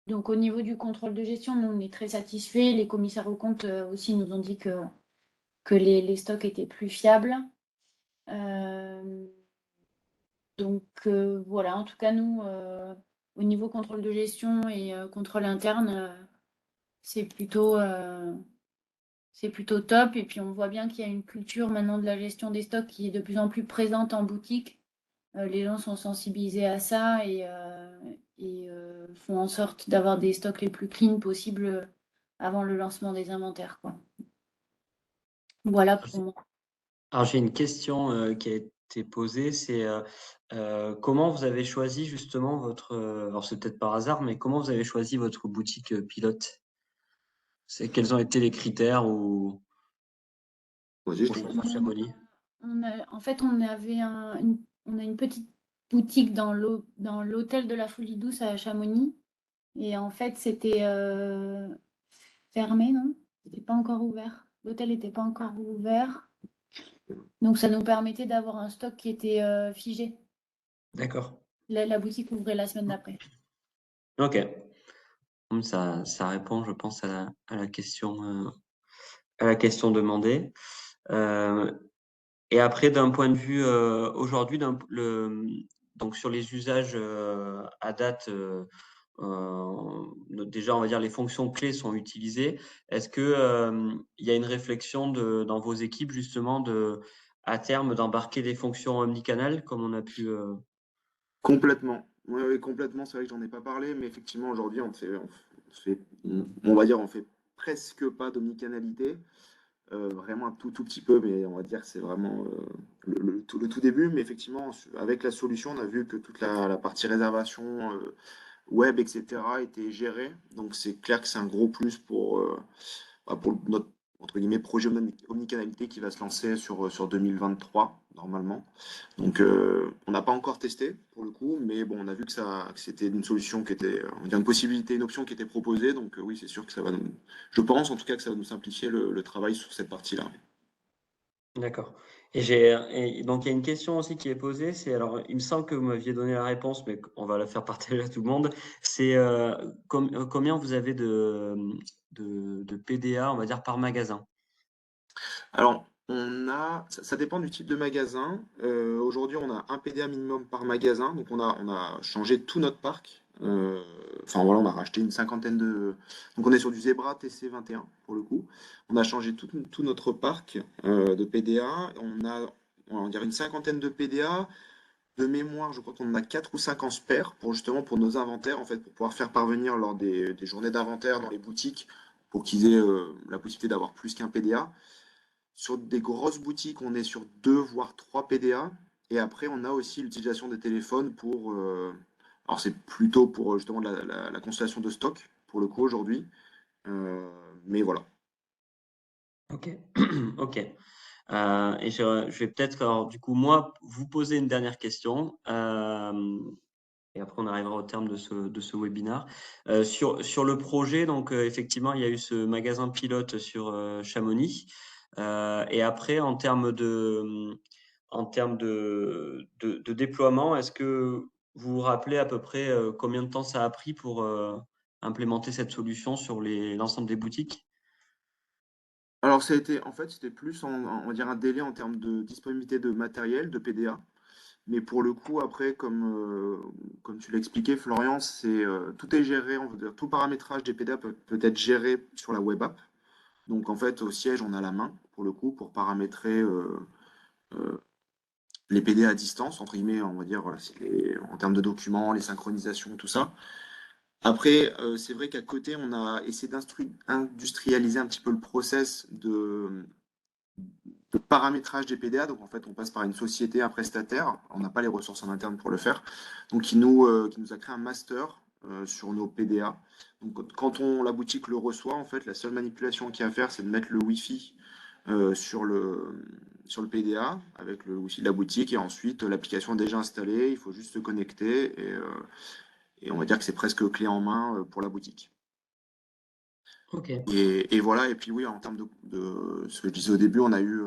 Donc au niveau du contrôle de gestion, nous, on est très satisfaits. Les commissaires aux comptes aussi nous ont dit que les stocks étaient plus fiables. Donc voilà, en tout cas, nous, au niveau contrôle de gestion et contrôle interne, c'est plutôt, c'est plutôt top. Et puis on voit bien qu'il y a une culture maintenant de la gestion des stocks qui est de plus en plus présente en boutique. Les gens sont sensibilisés à ça et font en sorte d'avoir des stocks les plus clean possibles avant le lancement des inventaires, quoi. Voilà pour moi. Alors, j'ai une question qui a été posée, c'est comment vous avez choisi justement votre, alors c'est peut-être par hasard, mais comment vous avez choisi votre boutique pilote? Quels ont été les critères ou Vas-y, je pour t'en prie. choisir Chamonix? En fait, on avait on a une petite boutique dans l'hôtel de la Folie Douce à Chamonix. Et en fait, c'était fermé, non? C'était pas encore ouvert. L'hôtel n'était pas encore ouvert. Donc, ça nous permettait d'avoir un stock qui était figé. D'accord. La boutique ouvrait la semaine d'après. Ok. Ça répond, je pense, à la question demandée. Euh, et après, d'un point de vue aujourd'hui, donc sur les usages à date, déjà, on va dire les fonctions clés sont utilisées. Est-ce que il y a une réflexion dans vos équipes justement à terme d'embarquer des fonctions omnicanal comme on a pu Complètement. Oui, oui, complètement. C'est vrai que j'en ai pas parlé, mais effectivement, aujourd'hui, on va dire, on fait presque pas d'omnicanalité. Vraiment un tout petit peu, mais on va dire que c'est vraiment le tout début. Mais effectivement, avec la solution, on a vu que toute la partie réservation web, etc., était gérée. Donc c'est clair que c'est un gros plus pour notre entre guillemets, projet omnicanalité qui va se lancer sur 2023, normalement. Donc, on n'a pas encore testé pour le coup, mais bon, on a vu que c'était une solution qui était, on va dire une possibilité, une option qui était proposée. Donc, oui, c'est sûr que ça va nous, je pense en tout cas que ça va nous simplifier le travail sur cette partie-là. D'accord. Et donc il y a une question aussi qui est posée, c'est alors il me semble que vous m'aviez donné la réponse, mais on va la faire partager à tout le monde. C'est combien vous avez de PDA, on va dire, par magasin? Alors, ça dépend du type de magasin. Aujourd'hui, on a un PDA minimum par magasin, donc on a changé tout notre parc. Enfin voilà, on a racheté une cinquantaine de. Donc on est sur du Zebra TC21 pour le coup. On a changé tout notre parc de PDA. On va dire une cinquantaine de PDA. De mémoire, je crois qu'on en a 4 ou 5 en spare pour justement pour nos inventaires, en fait, pour pouvoir faire parvenir lors des journées d'inventaire dans les boutiques, pour qu'ils aient la possibilité d'avoir plus qu'un PDA. Sur des grosses boutiques, on est sur 2 voire 3 PDA. Et après, on a aussi l'utilisation des téléphones pour. Alors, c'est plutôt pour justement la constellation de stock, pour le coup, aujourd'hui. Euh, mais voilà. Ok. Ok. Et je vais peut-être, alors, du coup, moi, vous poser une dernière question. Et après, on arrivera au terme de ce webinaire. Sur le projet, donc, effectivement, il y a eu ce magasin pilote sur Chamonix. Et après, en termes de déploiement, est-ce que vous vous rappelez à peu près combien de temps ça a pris pour implémenter cette solution sur l'ensemble des boutiques? Alors, ça a été, en fait, c'était plus, on va dire, un délai en termes de disponibilité de matériel, de PDA. Mais pour le coup, après, comme tu l'as expliqué, Florian, tout est géré, on va dire, tout paramétrage des PDA peut être géré sur la web app. Donc, en fait, au siège, on a la main, pour le coup, pour paramétrer euh, les PD à distance, entre guillemets, on va dire, voilà, en termes de documents, les synchronisations, tout ça. Après, c'est vrai qu'à côté, on a essayé d'industrialiser un petit peu le process de paramétrage des PDA. Donc, en fait, on passe par une société, un prestataire. On n'a pas les ressources en interne pour le faire. Donc, qui nous a créé un master sur nos PDA. Donc, la boutique le reçoit, en fait, la seule manipulation qu'il y a à faire, c'est de mettre le Wi-Fi sur le PDA avec le Wi-Fi de la boutique. Et ensuite, l'application est déjà installée. Il faut juste se connecter. Et on va dire que c'est presque clé en main pour la boutique. Ok. Et voilà. Et puis, oui, en termes de ce que je disais au début, on a eu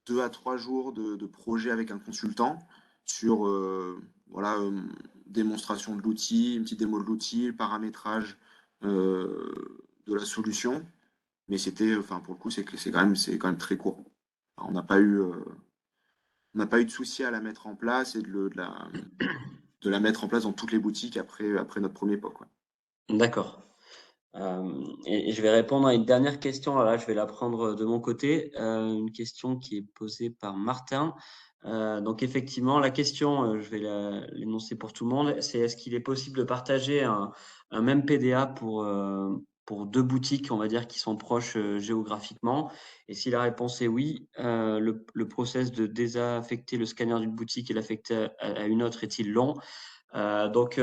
2 à 3 jours de projet avec un consultant sur voilà, démonstration de l'outil, une petite démo de l'outil, le paramétrage de la solution. Mais enfin, pour le coup, c'est quand même très court. On n'a pas eu de souci à la mettre en place et de la mettre en place dans toutes les boutiques après notre premier POC, quoi. D'accord. Et je vais répondre à une dernière question. Là, je vais la prendre de mon côté. Une question qui est posée par Martin. Donc, effectivement, la question, je vais l'énoncer pour tout le monde, c'est est-ce qu'il est possible de partager un même PDA pour deux boutiques, on va dire, qui sont proches géographiquement? Et si la réponse est oui, le process de désaffecter le scanner d'une boutique et l'affecter à une autre est-il long? Donc,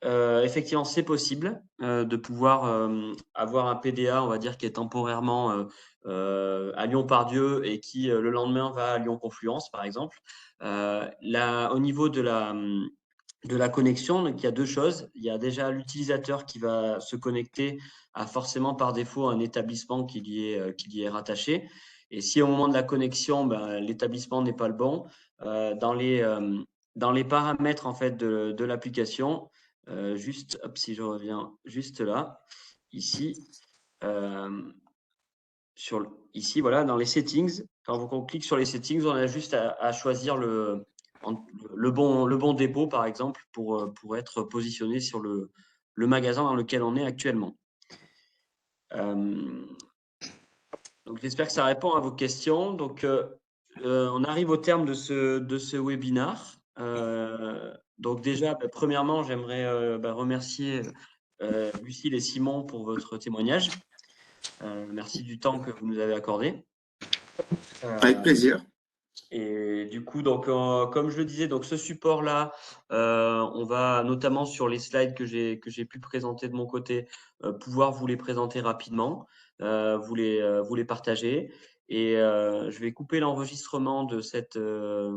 effectivement, c'est possible de pouvoir avoir un PDA, on va dire, qui est temporairement à Lyon-Pardieu et qui, le lendemain, va à Lyon-Confluence, par exemple. Au niveau de la connexion, donc, il y a deux choses. Il y a déjà l'utilisateur qui va se connecter à forcément par défaut un établissement qui lui est rattaché. Et si au moment de la connexion, ben, l'établissement n'est pas le bon, dans les paramètres en fait de l'application, juste, hop, si je reviens juste là, ici, ici, voilà, dans les settings, quand on clique sur les settings, on a juste à choisir le bon dépôt, par exemple, pour être positionné sur le magasin dans lequel on est actuellement. Donc, j'espère que ça répond à vos questions. Donc, on arrive au terme de ce webinar. Donc, déjà, premièrement, j'aimerais remercier Lucille et Simon pour votre témoignage. Merci du temps que vous nous avez accordé. Avec plaisir. Et du coup, donc, comme je le disais, donc ce support-là, on va notamment sur les slides que j'ai pu présenter de mon côté, pouvoir vous les présenter rapidement, vous les partager. Et je vais couper l'enregistrement de ce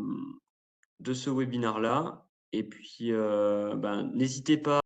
webinaire-là. Et puis, n'hésitez pas